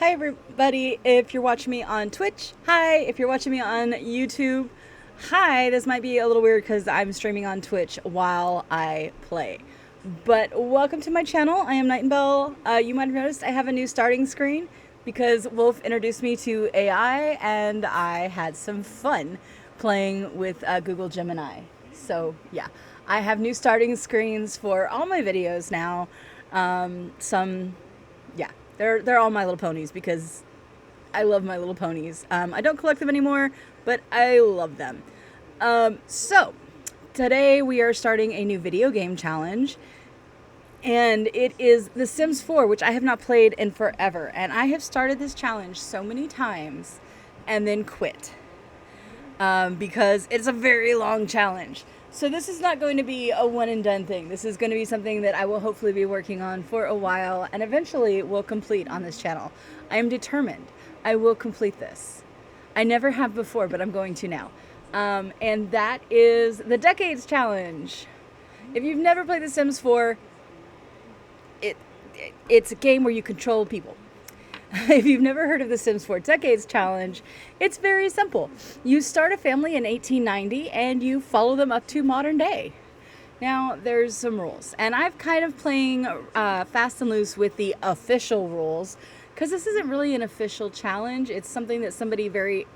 Hi everybody, if you're watching me on Twitch, hi. If you're watching me on YouTube, hi. This might be a little weird because I'm streaming on Twitch while I play. But welcome to my channel. I am Night and Bell. You might have noticed I have a new starting screen because Wolf introduced me to AI and I had some fun playing with Google Gemini. So yeah, I have new starting screens for all my videos now. Yeah, they're all My Little Ponies because I love My Little Ponies. I don't collect them anymore, but I love them. So today we are starting a new video game challenge, and it is The Sims 4, which I have not played in forever. And I have started this challenge so many times and then quit because it's a very long challenge. So this is not going to be a one and done thing. This is going to be something that I will hopefully be working on for a while and eventually will complete on this channel. I am determined. I will complete this. I never have before, but I'm going to now. And that is the Decades Challenge. If you've never played The Sims 4, it's a game where you control people. If you've never heard of the Sims 4 Decades Challenge, it's very simple. You start a family in 1890 and you follow them up to modern day. Now, there's some rules, and I've kind of playing fast and loose with the official rules because this isn't really an official challenge. It's something that somebody very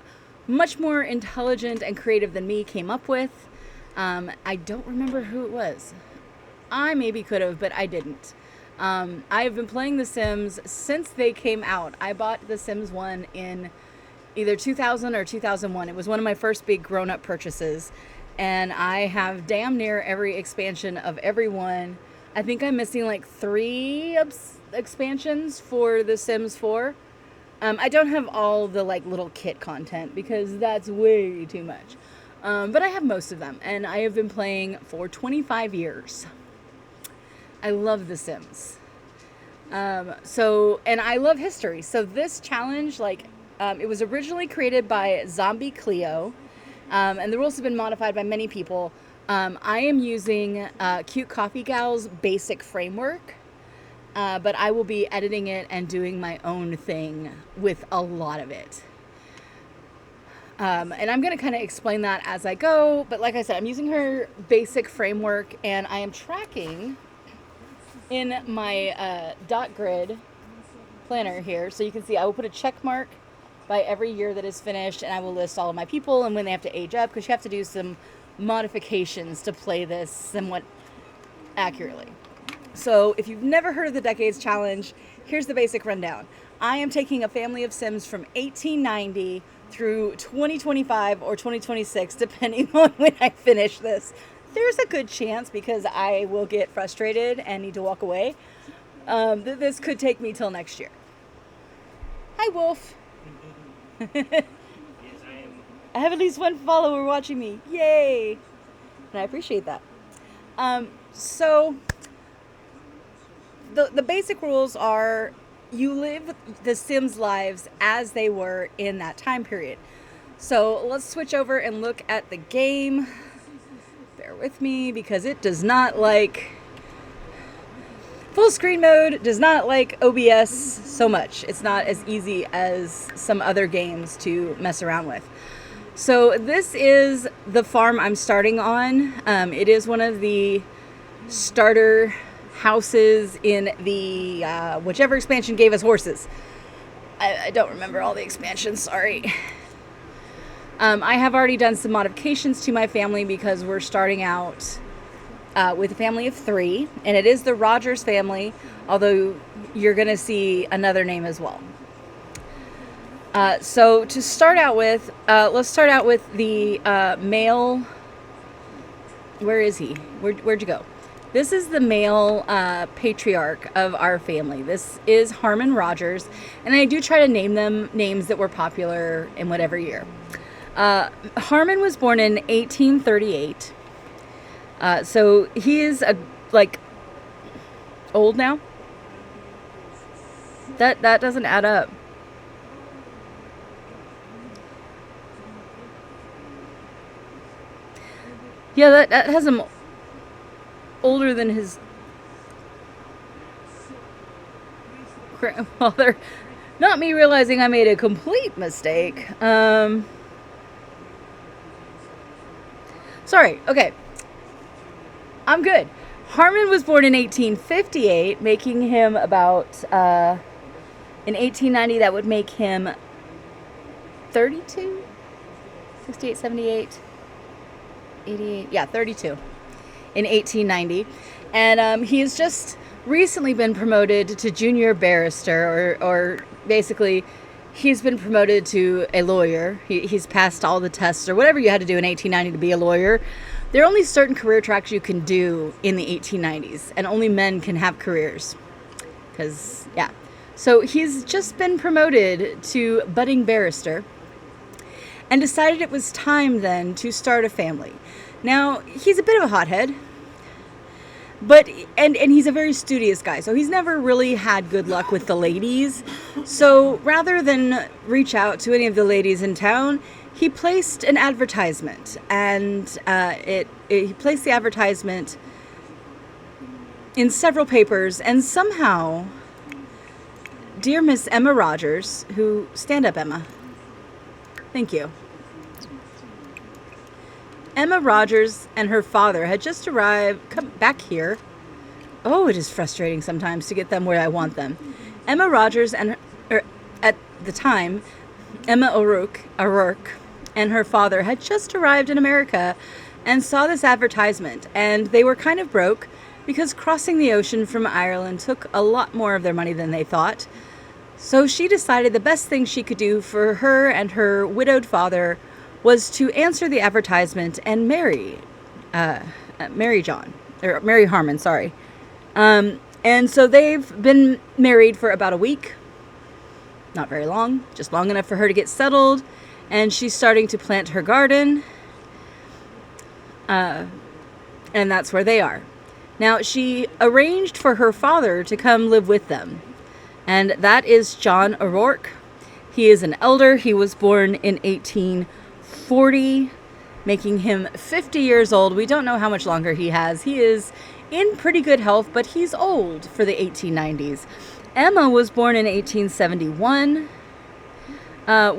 much more intelligent and creative than me came up with. I don't remember who it was. I maybe could have, but I didn't. I have been playing The Sims since they came out. I bought The Sims 1 in either 2000 or 2001. It was one of my first big grown-up purchases, and I have damn near every expansion of every one. I think I'm missing like 3 expansions for The Sims 4. I don't have all the like little kit content because that's way too much. But I have most of them, and I have been playing for 25 years. I love The Sims. And I love history. So this challenge, it was originally created by Zombie Cleo, and the rules have been modified by many people. I am using Cute Coffee Gal's basic framework, but I will be editing it and doing my own thing with a lot of it. And I'm going to kind of explain that as I go. But like I said, I'm using her basic framework, and I am tracking in my dot grid planner here. So you can see I will put a check mark by every year that is finished, and I will list all of my people and when they have to age up, because you have to do some modifications to play this somewhat accurately. So if you've never heard of the Decades Challenge, here's the basic rundown. I am taking a family of Sims from 1890 through 2025 or 2026, depending on when I finish this. There's a good chance, because I will get frustrated and need to walk away, that this could take me till next year. Hi, Wolf. I have at least one follower watching me. Yay! And I appreciate that. So the basic rules are you live the Sims lives as they were in that time period. So let's switch over and look at the game. Bear with me, because it does not like full screen mode, does not like OBS so much. It's not as easy as some other games to mess around with. So this is the farm I'm starting on. It is one of the starter houses in the whichever expansion gave us horses. I don't remember all the expansions, sorry. I have already done some modifications to my family because we're starting out with a family of 3, and it is the Rogers family, although you're going to see another name as well. So to start out with, let's start out with the male. Where is he? Where'd you go? This is the male patriarch of our family. This is Harmon Rogers, and I do try to name them names that were popular in whatever year. Harmon was born in 1838. So he is old now. That doesn't add up. Yeah, that has him older than his grandmother. Not me realizing I made a complete mistake. Sorry, okay. I'm good. Harmon was born in 1858, making him about, in 1890, that would make him 32? 68, 78, 88, yeah, 32 in 1890. And he has just recently been promoted to junior barrister, or basically he's been promoted to a lawyer. He's passed all the tests or whatever you had to do in 1890 to be a lawyer. There are only certain career tracks you can do in the 1890s, and only men can have careers. Because, yeah. So he's just been promoted to budding barrister and decided it was time then to start a family. Now, he's a bit of a hothead, but and he's a very studious guy, so he's never really had good luck with the ladies. So rather than reach out to any of the ladies in town, he placed an advertisement, and he placed the advertisement in several papers, and somehow, dear Miss Emma Rogers, who, stand up, Emma. Thank you. Emma Rogers and her father had just arrived. Come back here. Oh, it is frustrating sometimes to get them where I want them. Emma Rogers and at the time, Emma O'Rourke and her father had just arrived in America and saw this advertisement, and they were kind of broke because crossing the ocean from Ireland took a lot more of their money than they thought. So she decided the best thing she could do for her and her widowed father was to answer the advertisement and marry Harmon, sorry. And so they've been married for about a week. Not very long, just long enough for her to get settled. And she's starting to plant her garden. And that's where they are. Now, she arranged for her father to come live with them. And that is John O'Rourke. He is an elder. He was born in 1840, making him 50 years old. We don't know how much longer he has. He is in pretty good health, but he's old for the 1890s. Emma was born in 1871,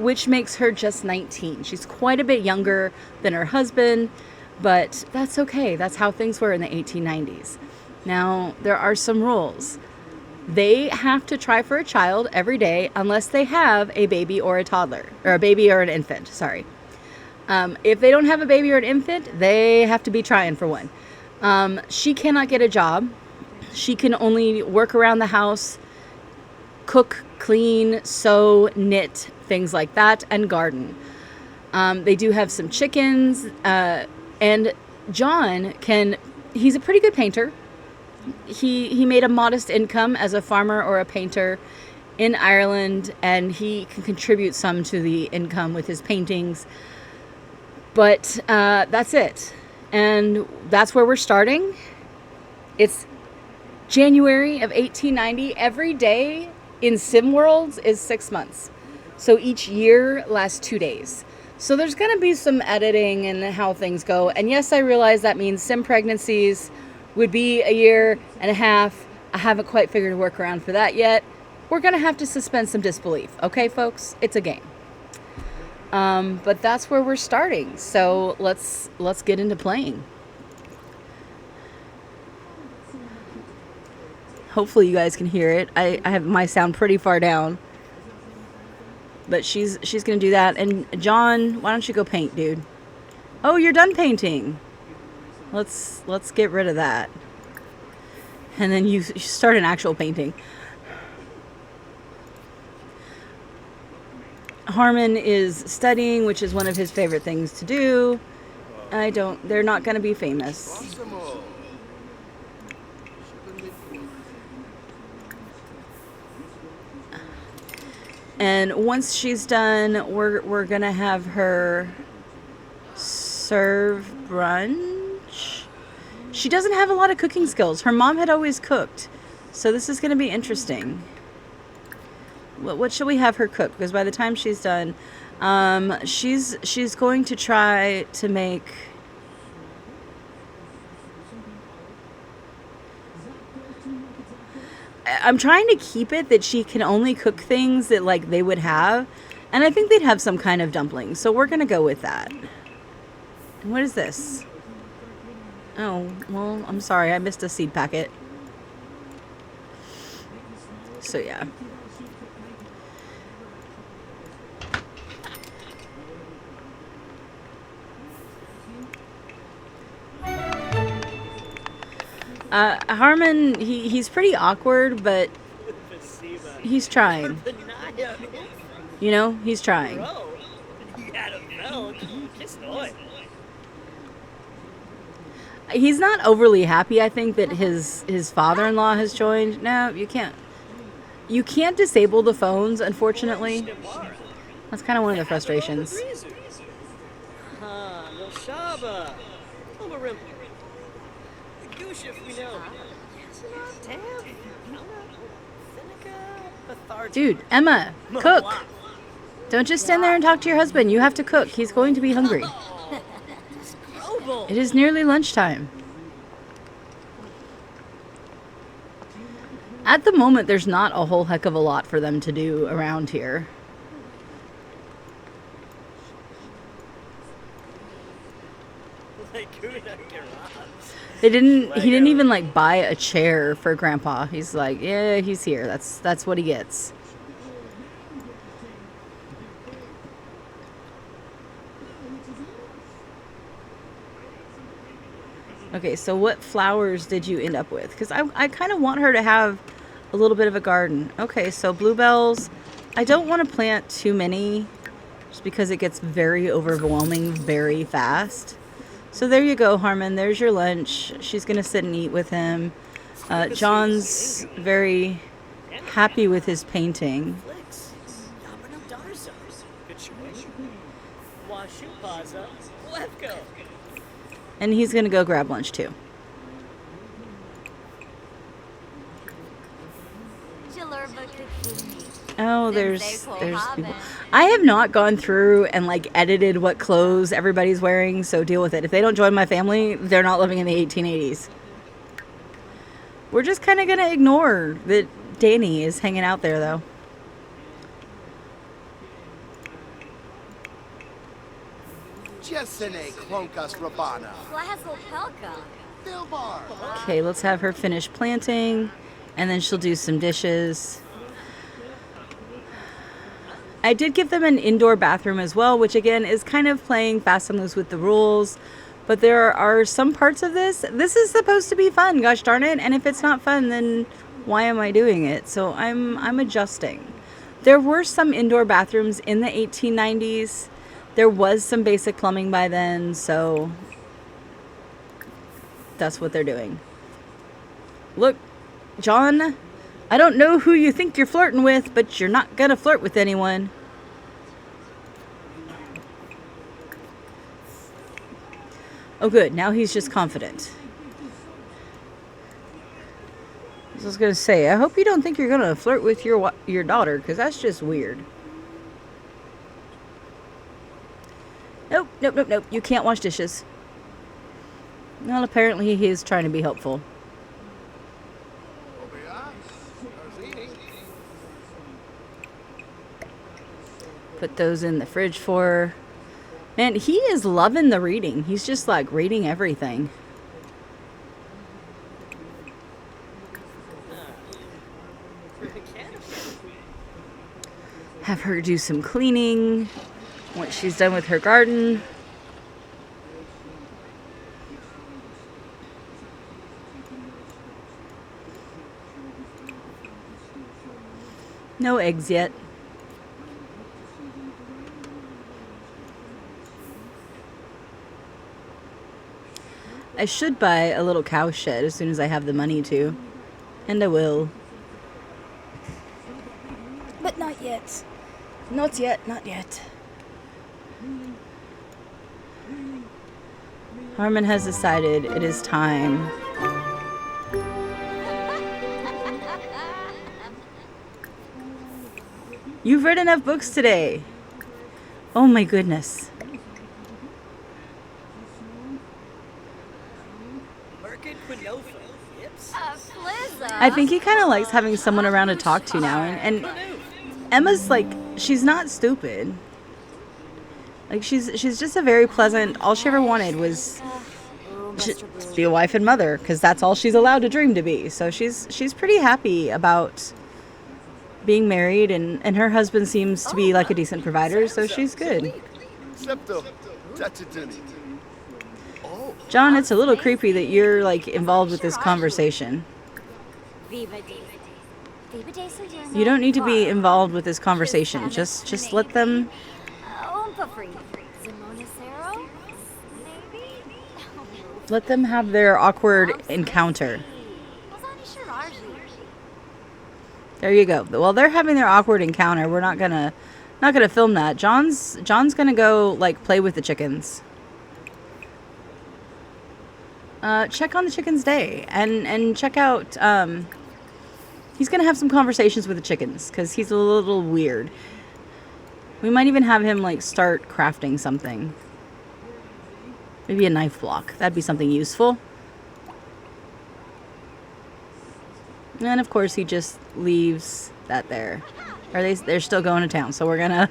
which makes her just 19. She's quite a bit younger than her husband, but that's okay. That's how things were in the 1890s. Now, there are some rules. They have to try for a child every day unless they have a baby or a toddler, or a baby or an infant, sorry. If they don't have a baby or an infant, they have to be trying for one. She cannot get a job. She can only work around the house, cook, clean, sew, knit, things like that, and garden. They do have some chickens, and John he's a pretty good painter. He made a modest income as a farmer or a painter in Ireland, and he can contribute some to the income with his paintings. But that's it. And that's where we're starting. It's January of 1890. Every day in Sim Worlds is 6 months. So each year lasts 2 days. So there's going to be some editing and how things go. And yes, I realize that means Sim pregnancies would be a year and a half. I haven't quite figured a workaround for that yet. We're going to have to suspend some disbelief. Okay, folks? It's a game. But that's where we're starting. So let's get into playing. Hopefully you guys can hear it. I have my sound pretty far down. But she's going to do that. And John, why don't you go paint, dude? Oh, you're done painting. Let's get rid of that. And then you start an actual painting. Harmon is studying, which is one of his favorite things to do. They're not going to be famous. And once she's done, we're going to have her serve brunch. She doesn't have a lot of cooking skills. Her mom had always cooked. So this is going to be interesting. What should we have her cook? Because by the time she's done, she's going to try to make I'm trying to keep it that she can only cook things that like they would have, and I think they'd have some kind of dumpling, so we're gonna go with that. What is this? Oh, well, I'm sorry, I missed a seed packet. So yeah. Harmon, he's pretty awkward, but he's trying. You know, he's trying. He's not overly happy, I think, that his father-in-law has joined. No, you can't. You can't disable the phones, unfortunately. That's kind of one of the frustrations. Dude, Emma, cook. Don't just stand there and talk to your husband. You have to cook. He's going to be hungry. It is nearly lunchtime. At the moment, there's not a whole heck of a lot for them to do around here. He didn't even like buy a chair for Grandpa. He's like, yeah, he's here. That's what he gets. Okay, so what flowers did you end up with? Because I kind of want her to have a little bit of a garden. Okay, so bluebells. I don't want to plant too many just because it gets very overwhelming very fast. So there you go, Harmon. There's your lunch. She's going to sit and eat with him. John's very happy with his painting. And he's going to go grab lunch too. Oh, there's people. I have not gone through and like edited what clothes everybody's wearing, so deal with it. If they don't join my family, they're not living in the 1880s. We're just kind of going to ignore that Danny is hanging out there, though. Okay, let's have her finish planting, and then she'll do some dishes. I did give them an indoor bathroom as well, which again is kind of playing fast and loose with the rules. But there are some parts of this. This is supposed to be fun, gosh darn it. And if it's not fun, then why am I doing it? So I'm adjusting. There were some indoor bathrooms in the 1890s. There was some basic plumbing by then, so that's what they're doing. Look, John, I don't know who you think you're flirting with, but you're not gonna flirt with anyone. Oh good, now he's just confident. I was gonna say, I hope you don't think you're gonna flirt with your daughter, because that's just weird. Nope, nope, nope, nope. You can't wash dishes. Well, apparently he is trying to be helpful. Put those in the fridge for her. Man, he is loving the reading. He's just like reading everything. Have her do some cleaning once she's done with her garden. No eggs yet. I should buy a little cow shed as soon as I have the money to. And I will. But not yet. Not yet, not yet. Harmon has decided it is time. You've read enough books today. Oh my goodness. I think he kind of likes having someone around to talk to now. And Emma's like, she's not stupid. Like, she's just a very pleasant, all she ever wanted was be a wife and mother, because that's all she's allowed to dream to be. So she's pretty happy about being married, and her husband seems to be like a decent provider, so she's good. John, it's a little creepy that you're like involved with this conversation. You don't need to be involved with this conversation. Just let them. Let them have their awkward encounter. There you go. Well, they're having their awkward encounter. We're not gonna film that. John's gonna go like play with the chickens. Check on the chickens' day and check out. He's gonna have some conversations with the chickens because he's a little weird. We might even have him like start crafting something. Maybe a knife block. That'd be something useful. And of course he just leaves that there. They're still going to town, so we're gonna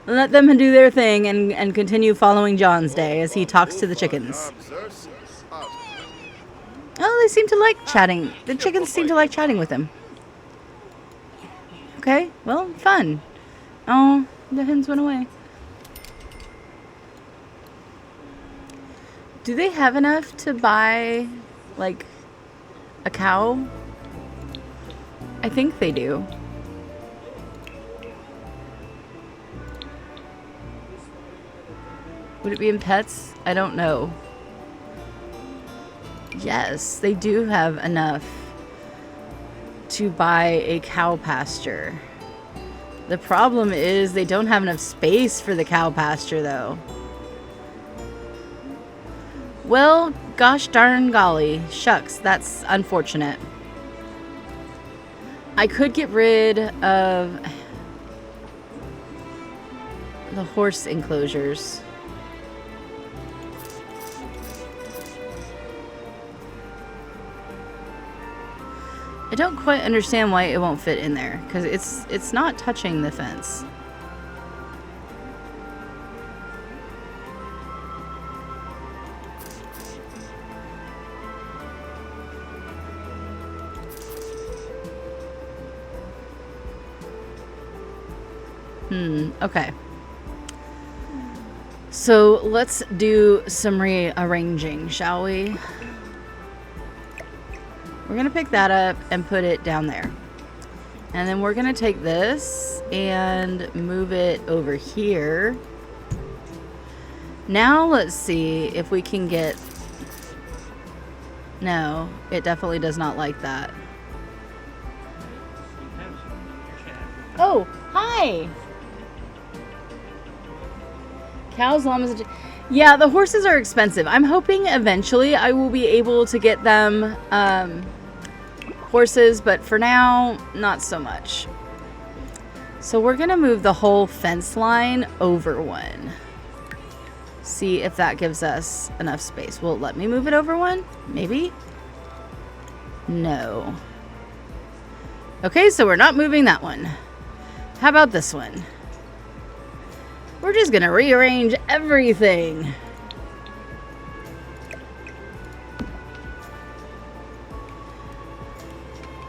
let them do their thing and continue following John's day as he talks to the chickens. Oh, they seem to like chatting. The chickens seem to like chatting with him. Okay, well, fun. Oh, the hens went away. Do they have enough to buy, like, a cow? I think they do. Would it be in pets? I don't know. Yes, they do have enough to buy a cow pasture. The problem is they don't have enough space for the cow pasture, though. Well, gosh darn golly. Shucks, that's unfortunate. I could get rid of the horse enclosures. I don't quite understand why it won't fit in there, because it's not touching the fence. Okay. So let's do some rearranging, shall we? We're gonna pick that up and put it down there. And then we're gonna take this and move it over here. Now let's see if we can get... No, it definitely does not like that. Oh, hi! Cows, llamas... Yeah, the horses are expensive. I'm hoping eventually I will be able to get them horses, but for now, not so much. So we're gonna move the whole fence line over one. See if that gives us enough space. Will it let me move it over one? Maybe? No. Okay, so we're not moving that one. How about this one? We're just gonna rearrange everything.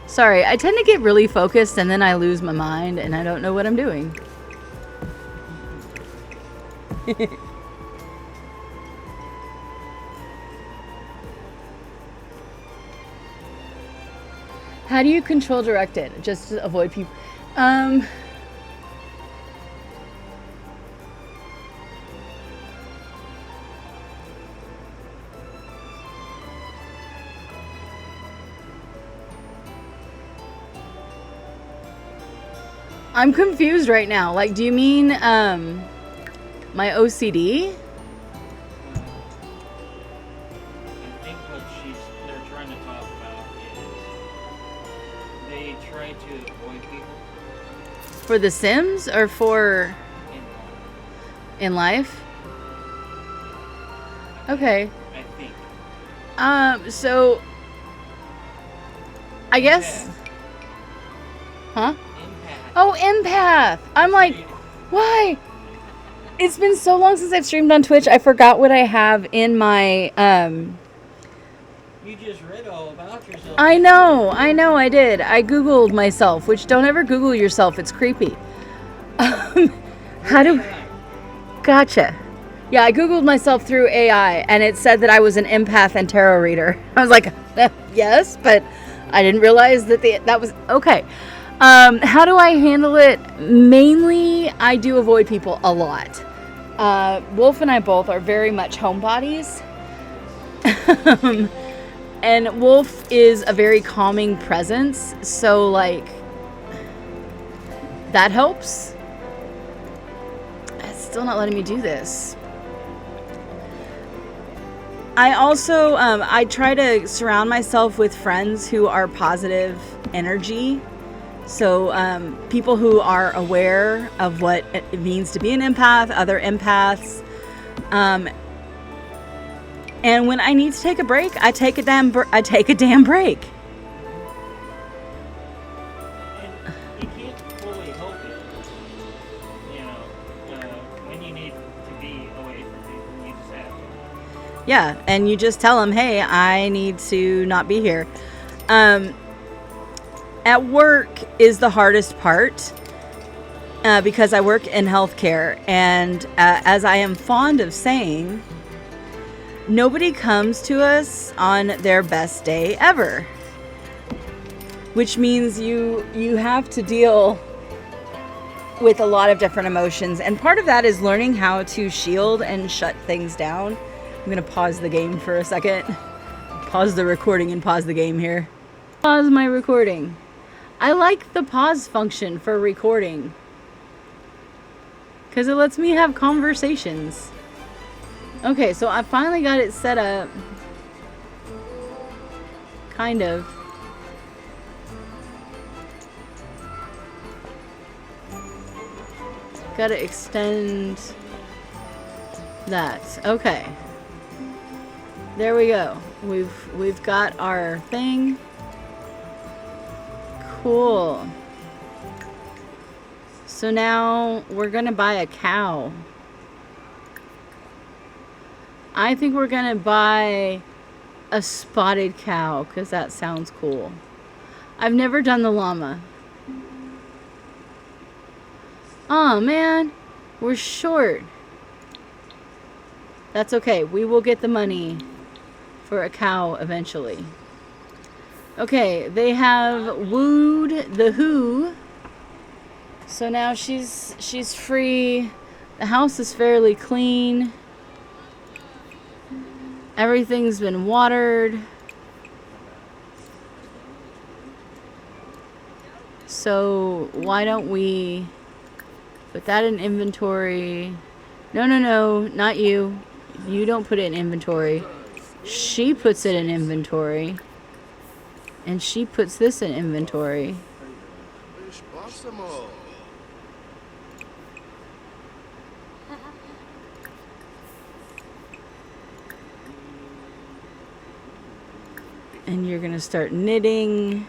Sorry, I tend to get really focused and then I lose my mind and I don't know what I'm doing. How do you control direct it? Just to avoid people. I'm confused right now. Like, do you mean my OCD? I think what they're trying to talk about is they try to avoid people. For The Sims or for in life? Okay. I think. So I guess. Empath. Huh? Empath. Oh, empath. I'm like, why? It's been so long since I've streamed on Twitch. I forgot what I have in my You just read all about yourself. I know, I did. I Googled myself, which don't ever Google yourself. It's creepy. How do... Gotcha. Yeah, I Googled myself through AI, and it said that I was an empath and tarot reader. I was like, yes, but I didn't realize that that was... Okay. How do I handle it? Mainly, I do avoid people a lot. Wolf and I both are very much homebodies. And Wolf is a very calming presence, so like that helps. It's still not letting me do this. I also I try to surround myself with friends who are positive energy. So people who are aware of what it means to be an empath, other empaths. And when I need to take a break, I take a damn break. And you can't fully help it. You know, when you need to be away from people, you just have to. Yeah, and you just tell them, hey, I need to not be here. At work is the hardest part because I work in healthcare, and as I am fond of saying, nobody comes to us on their best day ever, which means you have to deal with a lot of different emotions, and part of that is learning how to shield and shut things down. I'm gonna pause the game for a second. Pause the recording and pause the game here. Pause my recording. I like the pause function for recording because it lets me have conversations. Okay, so I finally got it set up. Kind of. Gotta extend that. Okay. There we go. We've got our thing. Cool. So now we're gonna buy a cow. I think we're gonna buy a spotted cow because that sounds cool. I've never done the llama. Oh man, we're short. That's okay. We will get the money for a cow eventually. Okay, they have wooed the who. So now she's free. The house is fairly clean. Everything's been watered. So why don't we put that in inventory? No, not you. You don't put it in inventory. She puts it in inventory. And she puts this in inventory. And you're gonna start knitting.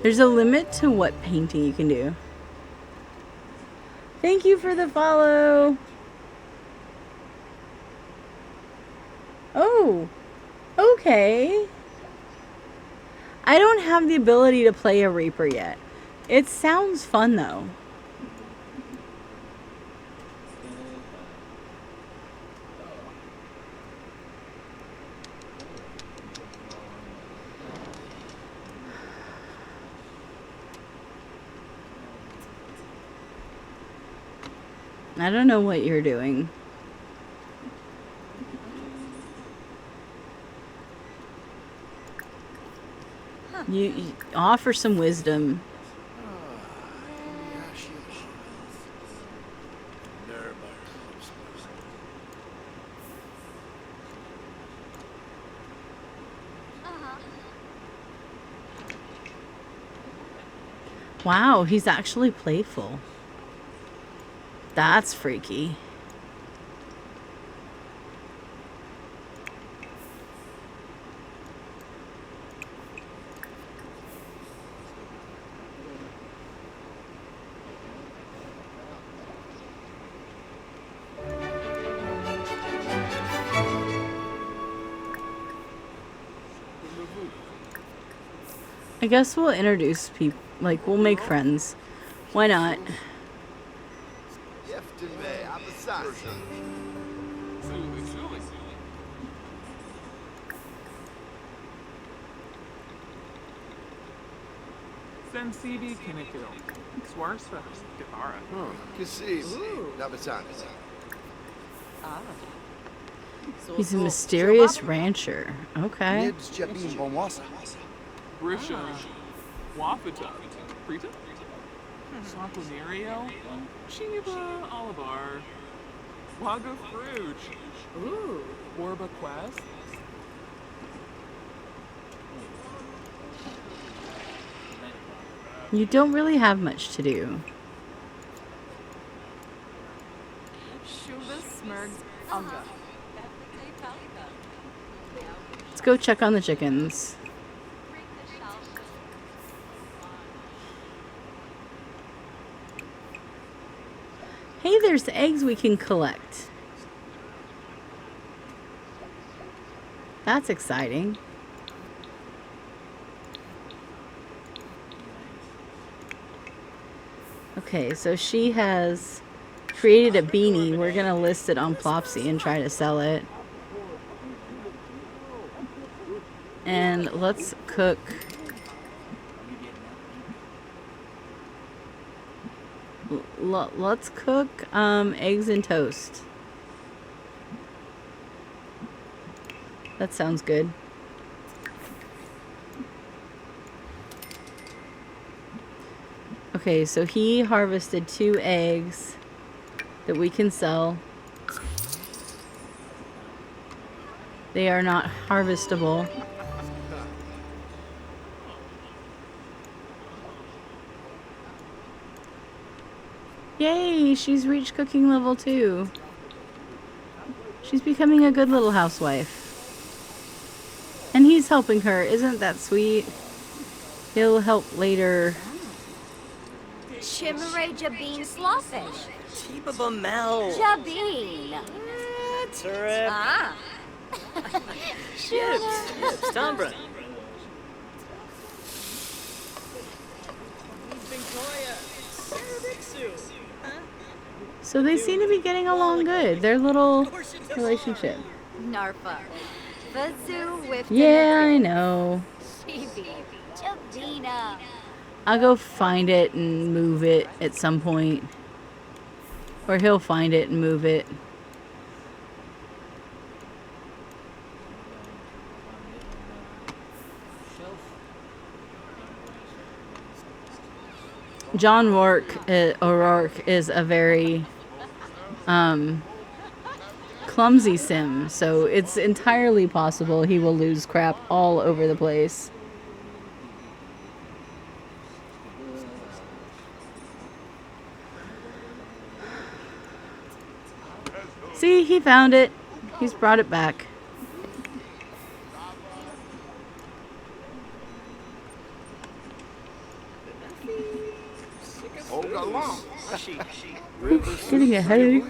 There's a limit to what painting you can do. Thank you for the follow. Oh, okay. I don't have the ability to play a Reaper yet. It sounds fun though. I don't know what you're doing. You offer some wisdom. Wow, he's actually playful. That's freaky. I guess we'll introduce people, like, we'll make friends. Why not? Sensibi Kinikil. Swarsa Gavara. He's a mysterious rancher. Okay. Brisha. Wafita. Prita? Saponario. Chiba Olivar. Waga Fruge. Ooh. Orba Quest. You don't really have much to do. Let's go check on the chickens. Hey, there's eggs we can collect. That's exciting. Okay, so she has created a beanie. We're gonna list it on Plopsy and try to sell it. And let's cook. Let's cook eggs and toast. That sounds good. Okay, so he harvested 2 eggs that we can sell. They are not harvestable. Yay, she's reached cooking level 2. She's becoming a good little housewife. And he's helping her. Isn't that sweet? He'll help later. Chimere Jabeen Slawfish. Tiba Mel. Jabeen. Trip. Ah. Chips. Tombra. So they seem to be getting along good. Their little relationship. Narfa. Fazoo with Yeah, I know. Chibi. Jabina. I'll go find it and move it at some point. Or he'll find it and move it. John O'Rourke is a very clumsy sim, so it's entirely possible he will lose crap all over the place. See, he found it. He's brought it back. Getting a headache.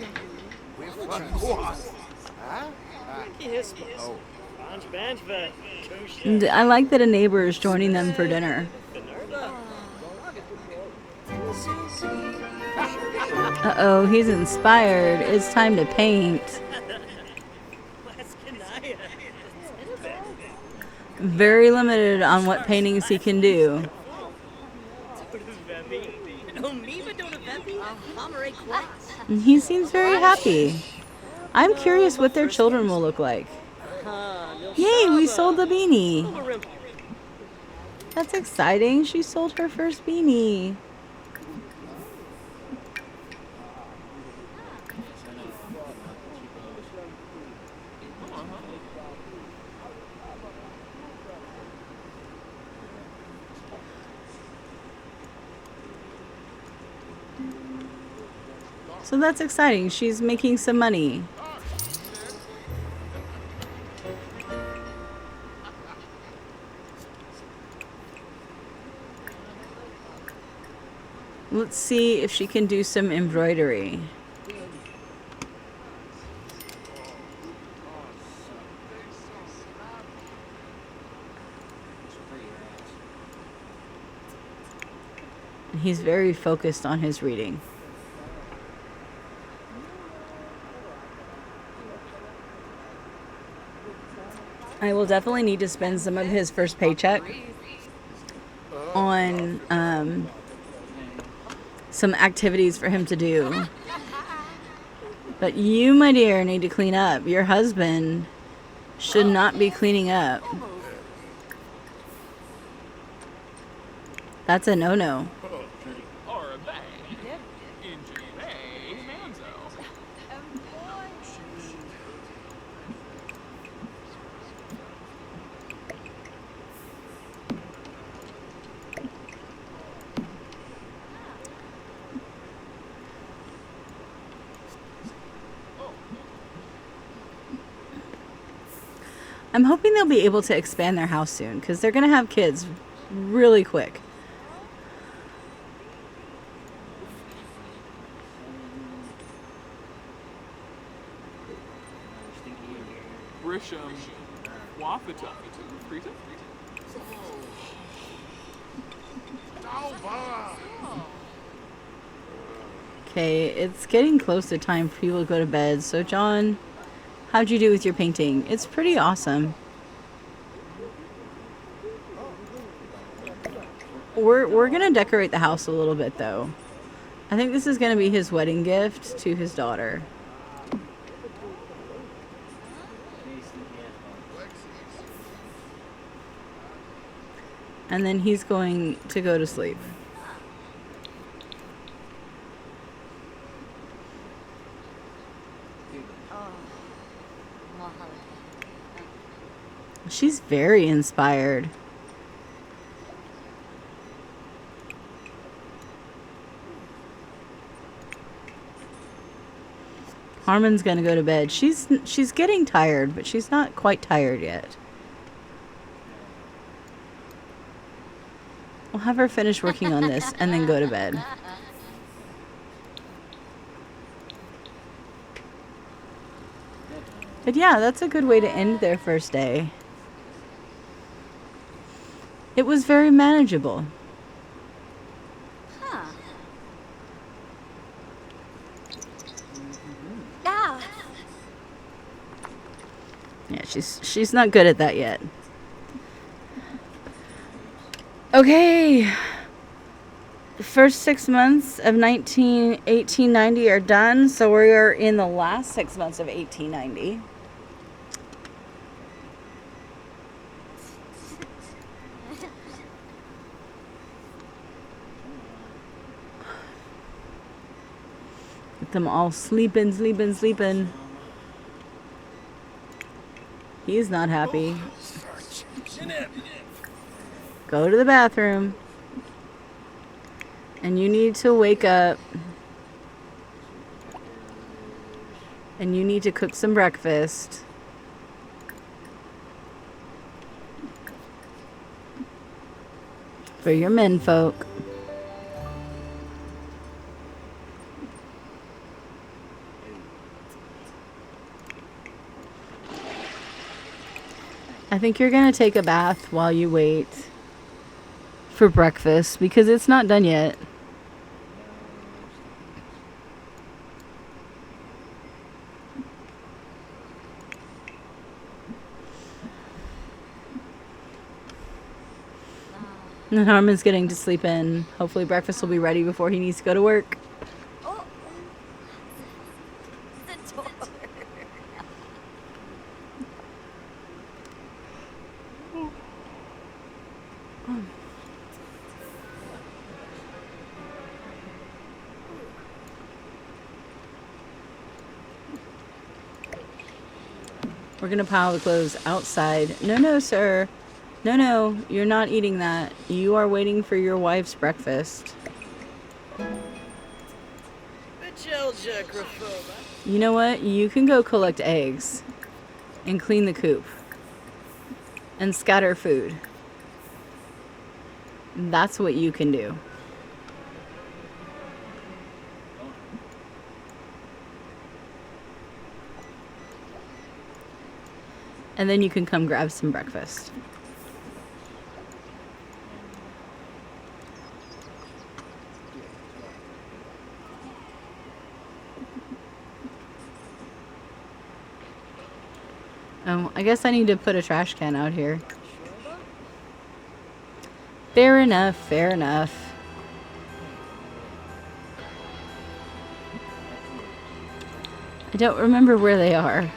I like that a neighbor is joining them for dinner. Uh-oh, he's inspired. It's time to paint. Very limited on what paintings he can do. And he seems very happy. I'm curious what their children will look like. Yay, we sold the beanie. That's exciting. She sold her first beanie. So that's exciting. She's making some money. Let's see if she can do some embroidery. He's very focused on his reading. I will definitely need to spend some of his first paycheck on some activities for him to do. But you, my dear, need to clean up. Your husband should not be cleaning up. That's a no-no. I'm hoping they'll be able to expand their house soon because they're going to have kids really quick. Grisham. Wafata. Frita? Okay, it's getting close to time for people to go to bed. So, John, how'd you do with your painting? It's pretty awesome. We're gonna decorate the house a little bit, though. I think this is gonna be his wedding gift to his daughter. And then he's going to go to sleep. She's very inspired. Harmon's gonna go to bed. She's getting tired, but she's not quite tired yet. We'll have her finish working on this and then go to bed. But yeah, that's a good way to end their first day. It was very manageable. Huh. Ah. Yeah, she's not good at that yet. Okay. The first 6 months of 1890 are done, so we are in the last 6 months of 1890. Get them all sleeping. He's not happy. Go to the bathroom. And you need to wake up. And you need to cook some breakfast. For your men folk. I think you're going to take a bath while you wait for breakfast because it's not done yet. And Harmon's getting to sleep in. Hopefully breakfast will be ready before he needs to go to work. Oh. The door. We're going to pile the clothes outside. No, sir. No, you're not eating that. You are waiting for your wife's breakfast. You know what? You can go collect eggs and clean the coop and scatter food. That's what you can do. And then you can come grab some breakfast. Oh, I guess I need to put a trash can out here. Fair enough, fair enough. I don't remember where they are.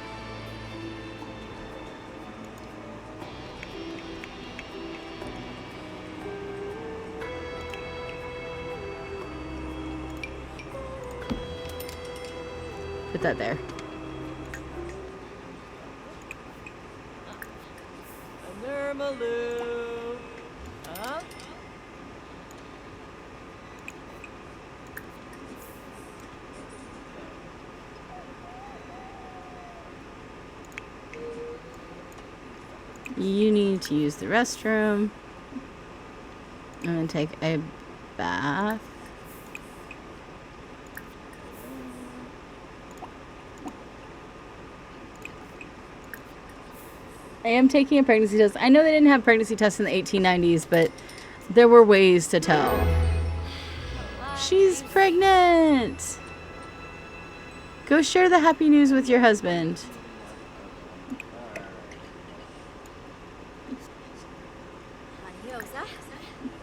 Put that there. Huh? You need to use the restroom. I'm gonna take a bath. I am taking a pregnancy test. I know they didn't have pregnancy tests in the 1890s, but there were ways to tell. She's pregnant! Go share the happy news with your husband. Adiosa.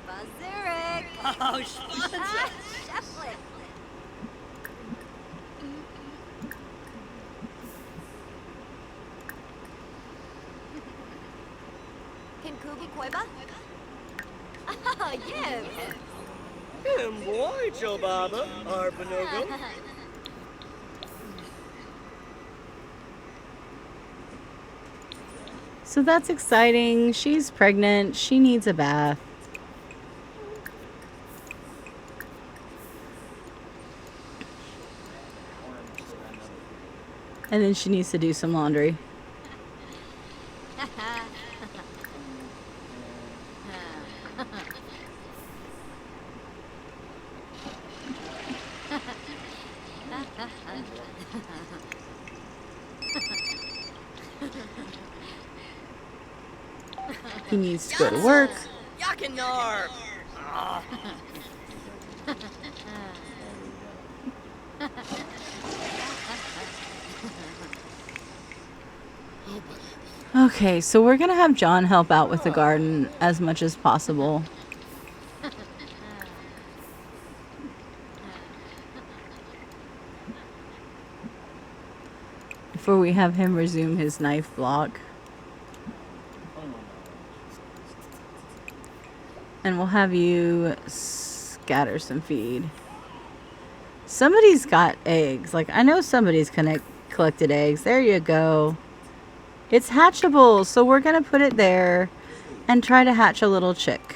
Bazirik. Oh, Schwanza! Shefflet. Can Kubi Koiba? Ah, yes. Boy, Chobaba, Arpanogum. So that's exciting. She's pregnant. She needs a bath. And then she needs to do some laundry. He needs to go to work. Yakinar! Okay, so we're gonna have John help out with the garden as much as possible. Before we have him resume his knife block. And we'll have you scatter some feed. Somebody's got eggs. Like, I know somebody's collected eggs. There you go. It's hatchable, so we're going to put it there and try to hatch a little chick.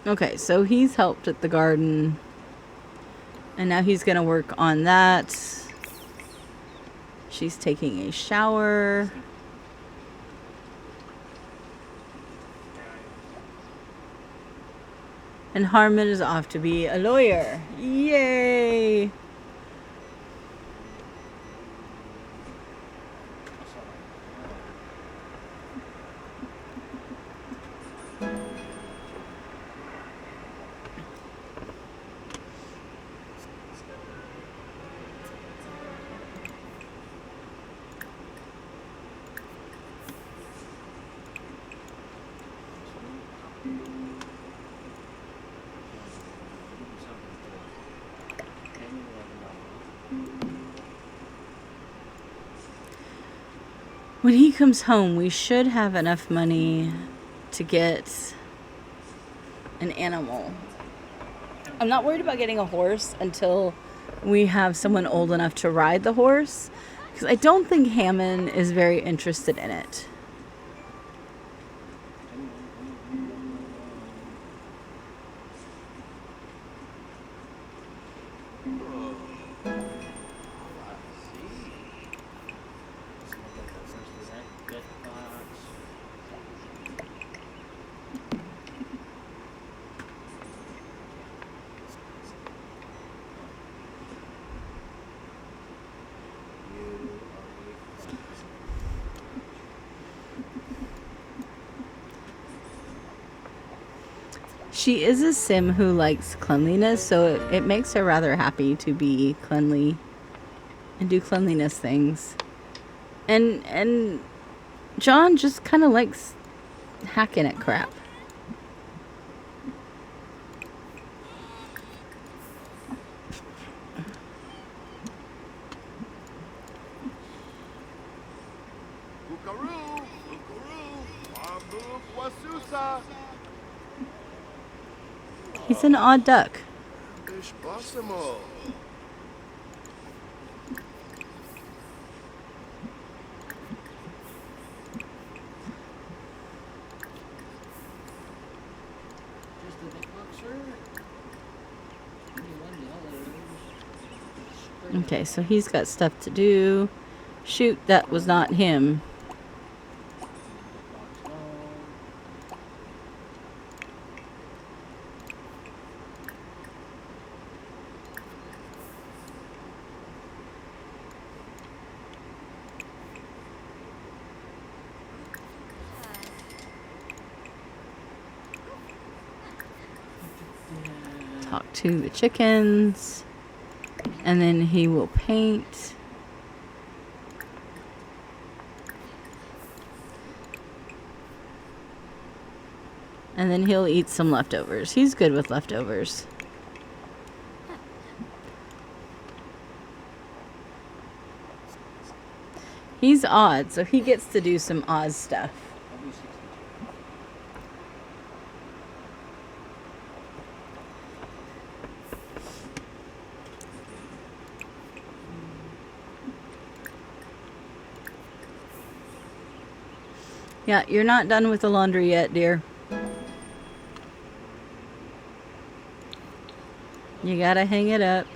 Okay, so he's helped at the garden. And now he's going to work on that. She's taking a shower. And Harmon is off to be a lawyer. Yay! When he comes home, we should have enough money to get an animal. I'm not worried about getting a horse until we have someone old enough to ride the horse, because I don't think Hammond is very interested in it. She is a sim who likes cleanliness, so it makes her rather happy to be cleanly and do cleanliness things. And John just kind of likes hacking at crap. He's an odd duck. Just the big box, sir. Okay, so he's got stuff to do. Shoot, that was not him. Talk to the chickens. And then he will paint. And then he'll eat some leftovers. He's good with leftovers. He's odd, so he gets to do some odd stuff. I'll be 62. Yeah, you're not done with the laundry yet, dear. You gotta hang it up.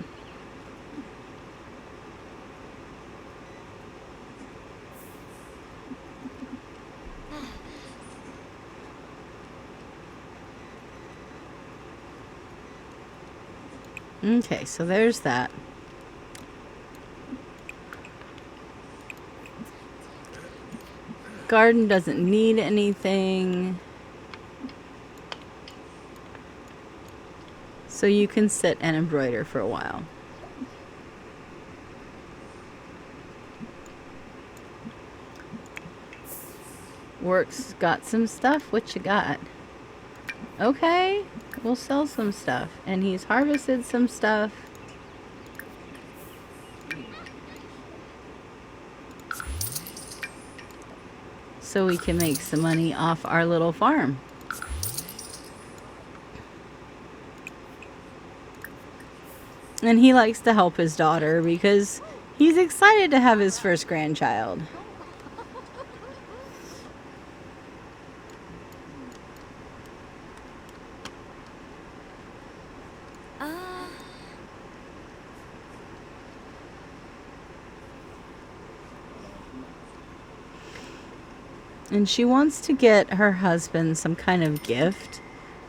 Okay, so there's that. Garden doesn't need anything. So you can sit and embroider for a while. Work's got some stuff. What you got? Okay, we'll sell some stuff. And he's harvested some stuff. So we can make some money off our little farm. And he likes to help his daughter because he's excited to have his first grandchild. And she wants to get her husband some kind of gift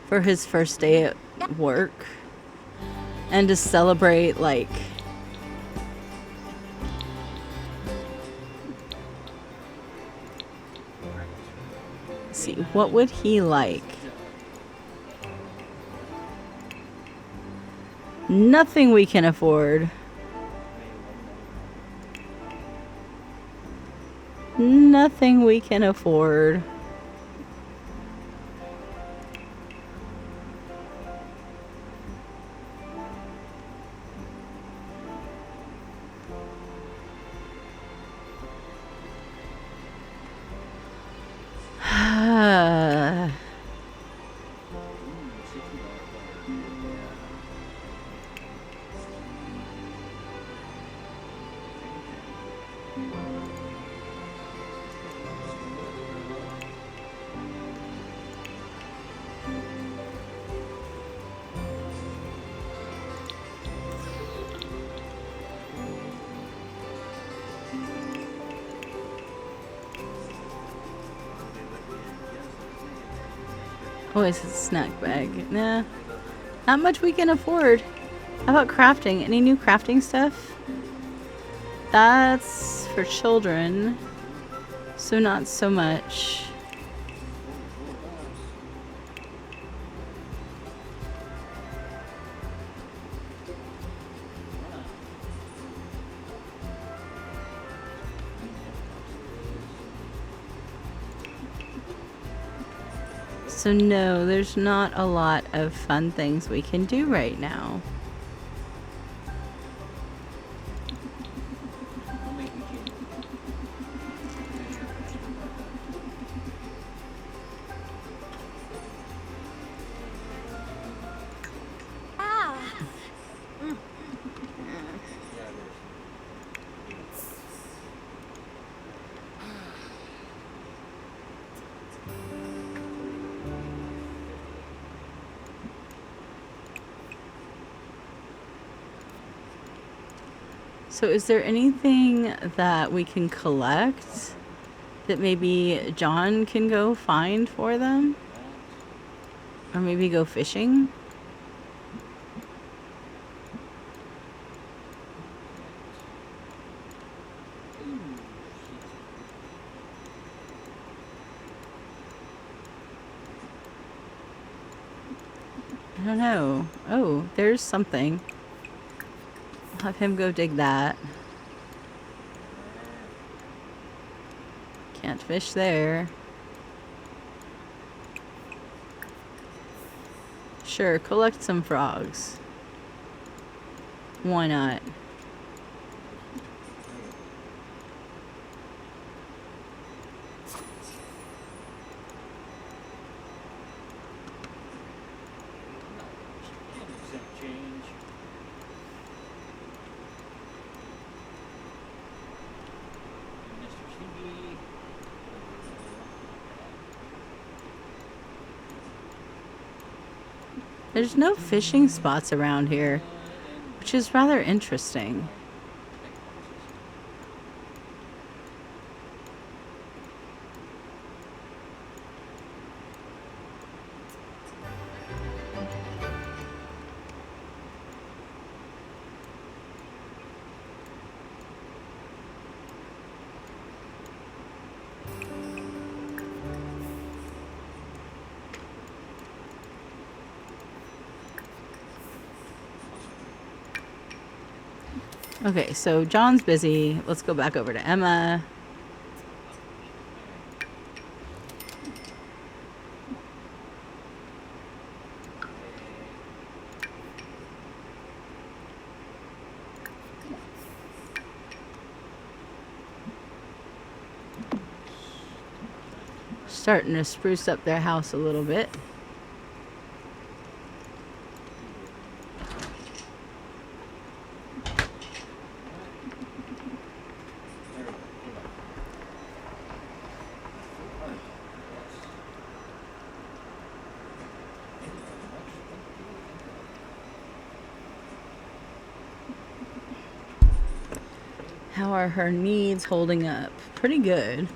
for his first day at work. And to celebrate, like, let's see, what would he like? Nothing we can afford. Nothing we can afford. Oh, it's a snack bag. Nah, not much we can afford. How about crafting? Any new crafting stuff? That's for children, so not so much. So no, there's not a lot of fun things we can do right now. I'll make you change. Ah. So is there anything that we can collect that maybe John can go find for them? Or maybe go fishing? I don't know. Oh, there's something. I'll have him go dig that. Can't fish there. Sure, collect some frogs. Why not? Change. Mr. Stingy. There's no fishing spots around here, which is rather interesting. Okay, so John's busy. Let's go back over to Emma. Starting to spruce up their house a little bit. How are her needs holding up? Pretty good.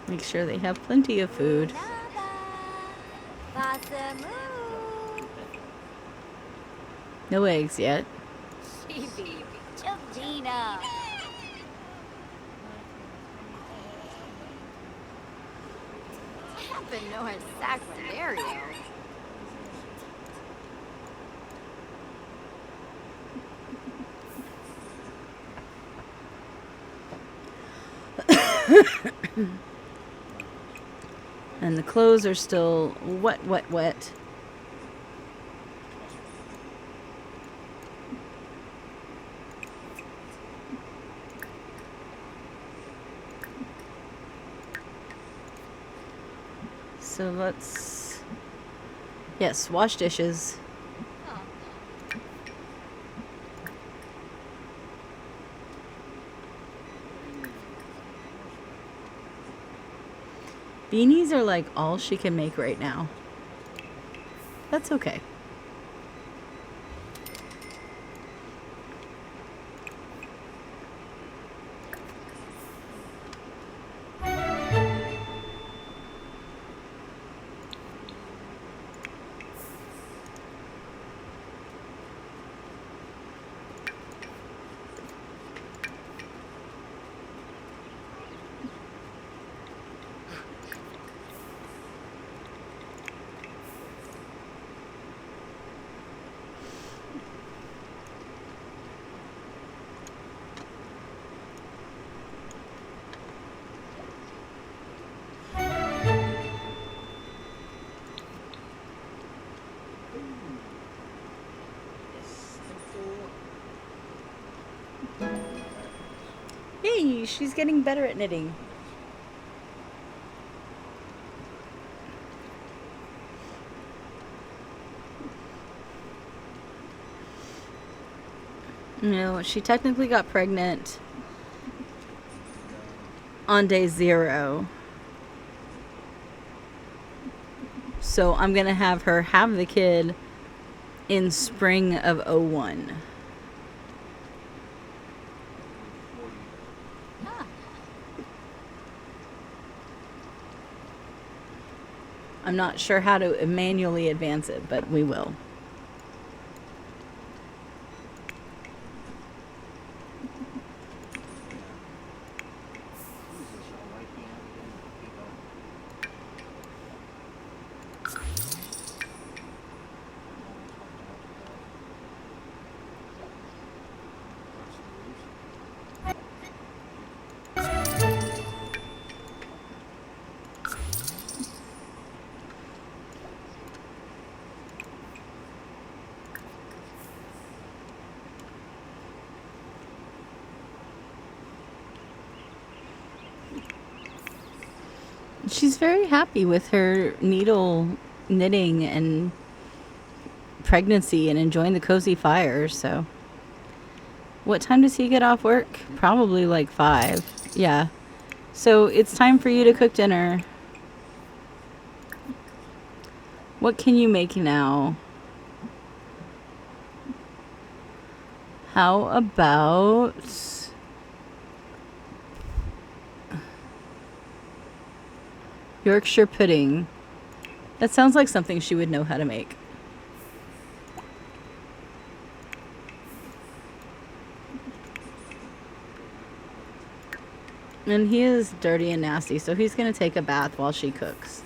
Make sure they have plenty of food. Basamu. No eggs yet. Chibi. Chavina. Tapanor Sacranario. And the clothes are still wet, wet, wet. So let's... Yes, wash dishes. Beanies are like all she can make right now. That's okay. Hey, she's getting better at knitting. No, she technically got pregnant on day 0. So I'm going to have her have the kid in spring of 01. Huh. I'm not sure how to manually advance it, but we will. She's very happy with her needle knitting and pregnancy and enjoying the cozy fire. So what time does he get off work? Probably like 5. Yeah. So it's time for you to cook dinner. What can you make now? How about Yorkshire pudding? That sounds like something she would know how to make. And he is dirty and nasty, so he's going to take a bath while she cooks.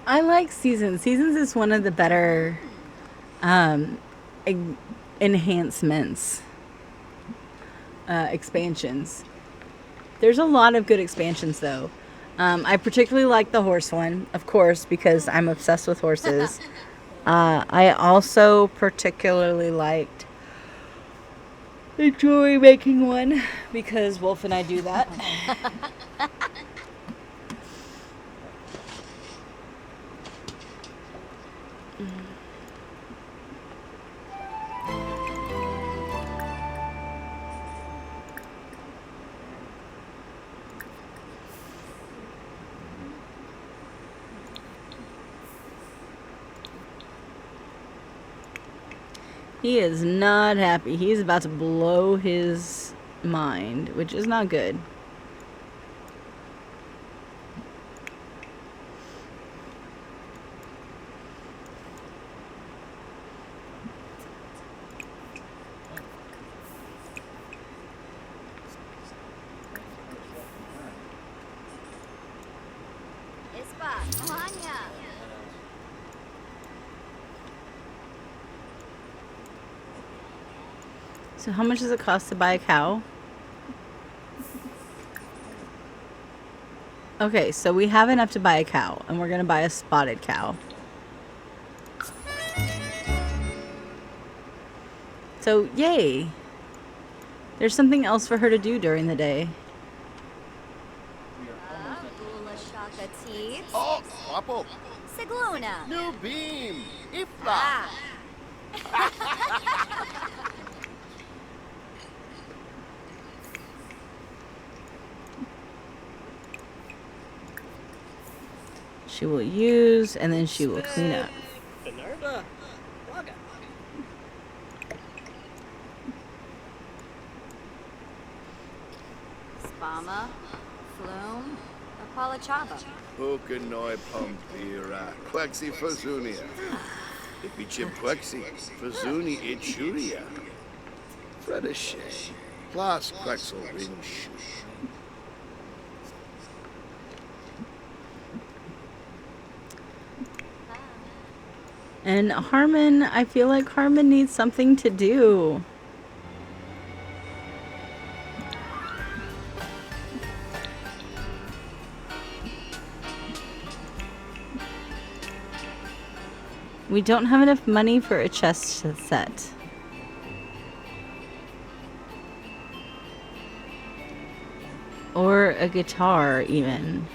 I like Seasons. Seasons is one of the better enhancements, expansions. There's a lot of good expansions, though. I particularly like the horse one, of course, because I'm obsessed with horses. I also particularly liked the jewelry making one, because Wolf and I do that. He is not happy. He's about to blow his mind, which is not good. Ispa, Anya. So how much does it cost to buy a cow? Okay, so we have enough to buy a cow, and we're going to buy a spotted cow. So, yay! There's something else for her to do during the day. Gula shaka teeth. Oh, Wapo. Sigluna. New beam. Ifla. Ah. She will use, and then she will clean up. Minerva. Waga. Spama. Flume. Apalachaba. Pukanoi Pumpira. Quexi Fosunia. Chipquexi, Fazuni Ichuria, Fredishe, Plas Quexel Rinch. And Harmon, I feel like Harmon needs something to do. We don't have enough money for a chess set. Or a guitar, even.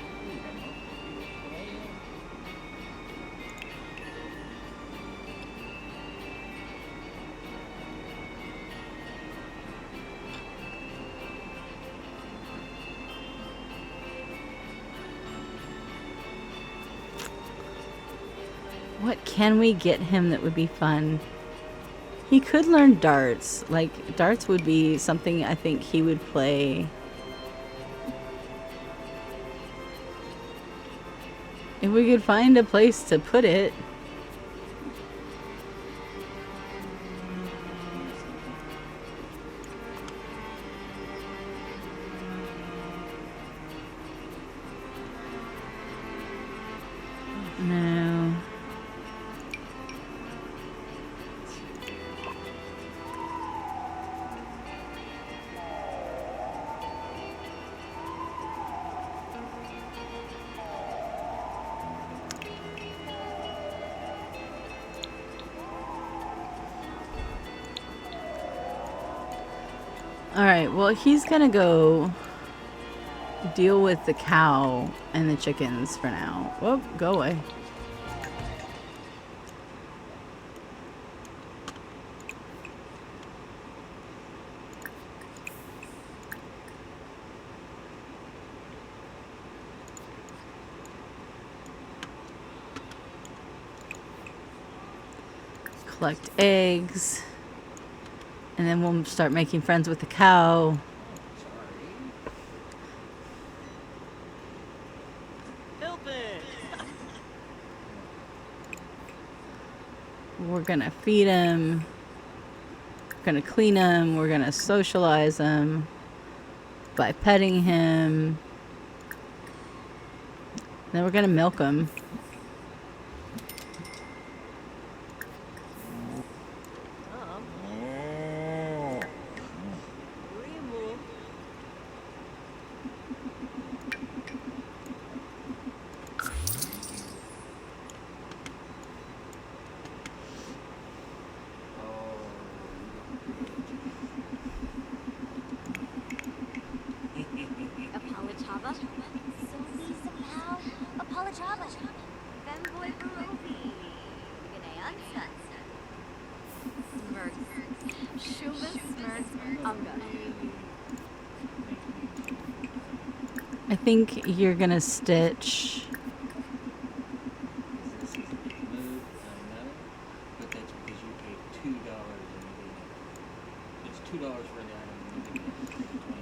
What can we get him that would be fun? He could learn darts. Like, darts would be something I think he would play. If we could find a place to put it. No. Alright, well, he's gonna go deal with the cow and the chickens for now. Whoop, go away. Collect eggs. And then we'll start making friends with the cow. Helping. We're gonna feed him. We're gonna clean him. We're gonna socialize him by petting him. Then we're gonna milk him. Apolachava. Sophie somehow. Apolachava. Femboy Barovi. Ganayansa. Smirks. Shumba Smirks. Unga. I think you're gonna stitch. This is moved, I know, but that's because you paid $2 and it's $2 for the item and you get $20.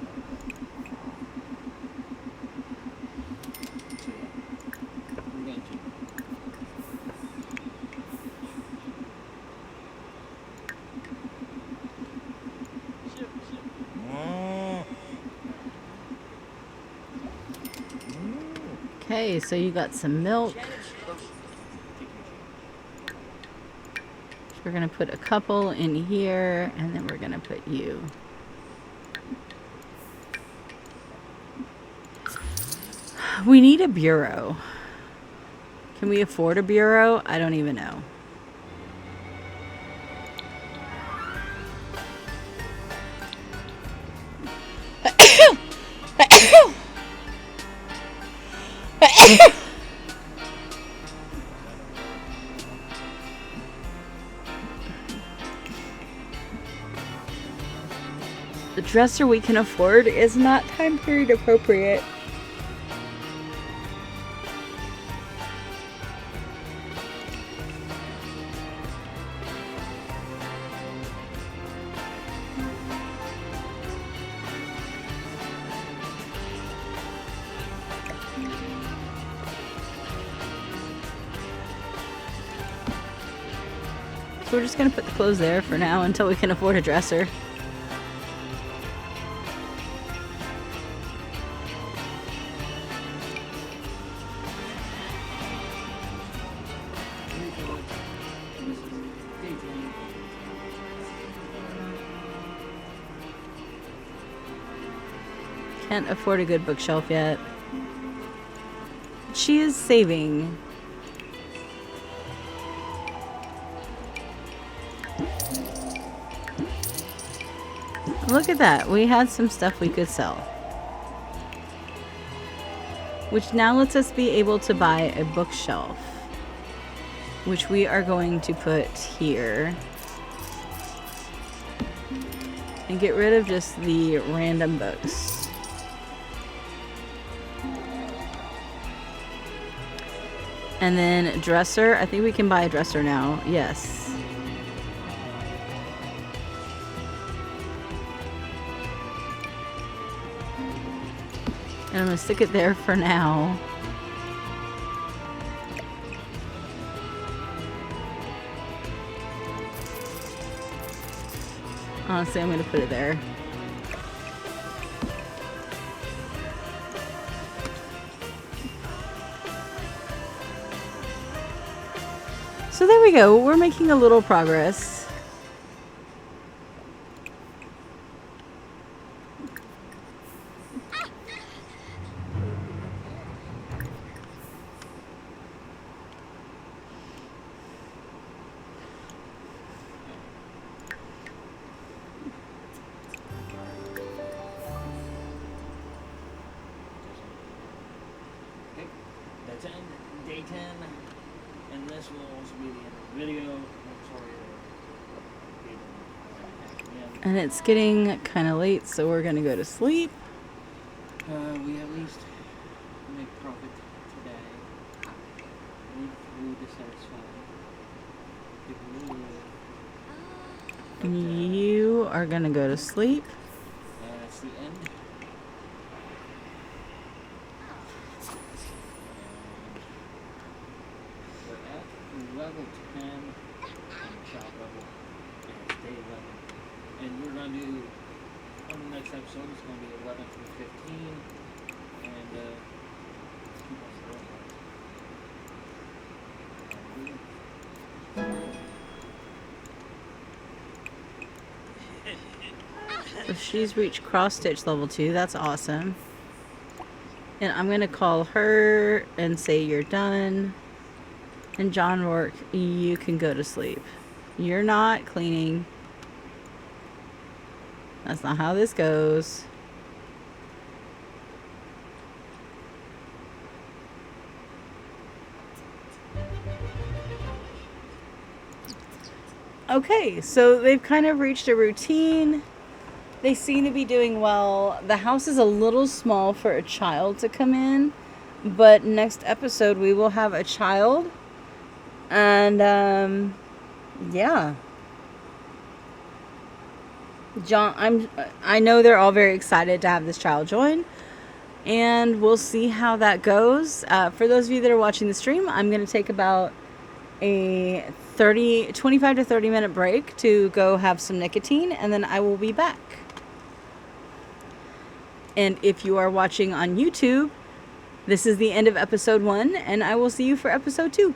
So yeah, we're going to. Okay, so you got some milk. We're gonna put a couple in here, and then we're gonna put you. We need a bureau. Can we afford a bureau? I don't even know. The dresser we can afford is not time period appropriate. So we're just going to put the clothes there for now until we can afford a dresser. Can't afford a good bookshelf yet. She is saving. Look at that. We had some stuff we could sell. Which now lets us be able to buy a bookshelf. Which we are going to put here. And get rid of just the random books. And then dresser. I think we can buy a dresser now. Yes. And I'm going to stick it there for now. Honestly, I'm going to put it there. So there we go. We're making a little progress. Okay, that's end. Day 10. And this will also be the end of the video. I'm sorry. And it's getting kind of late, so we're going to go to sleep. We at least make profit today. Need food to satisfy people. You are going to go to sleep. That's the end. We're at level 10 on the shop level. And it's day 11. And we're going to do, on the next episode, it's going to be 11 through 15. And, keep us So she's reached cross stitch level 2. That's awesome. And I'm going to call her and say you're done. And John Rourke, you can go to sleep. You're not cleaning. That's not how this goes. Okay, so they've kind of reached a routine. They seem to be doing well. The house is a little small for a child to come in, but next episode we will have a child. And yeah. John, I know they're all very excited to have this child join, and we'll see how that goes. For those of you that are watching the stream, I'm going to take about a 25 to 30 minute break to go have some nicotine, and then I will be back. And if you are watching on YouTube, this is the end of episode 1, and I will see you for episode 2.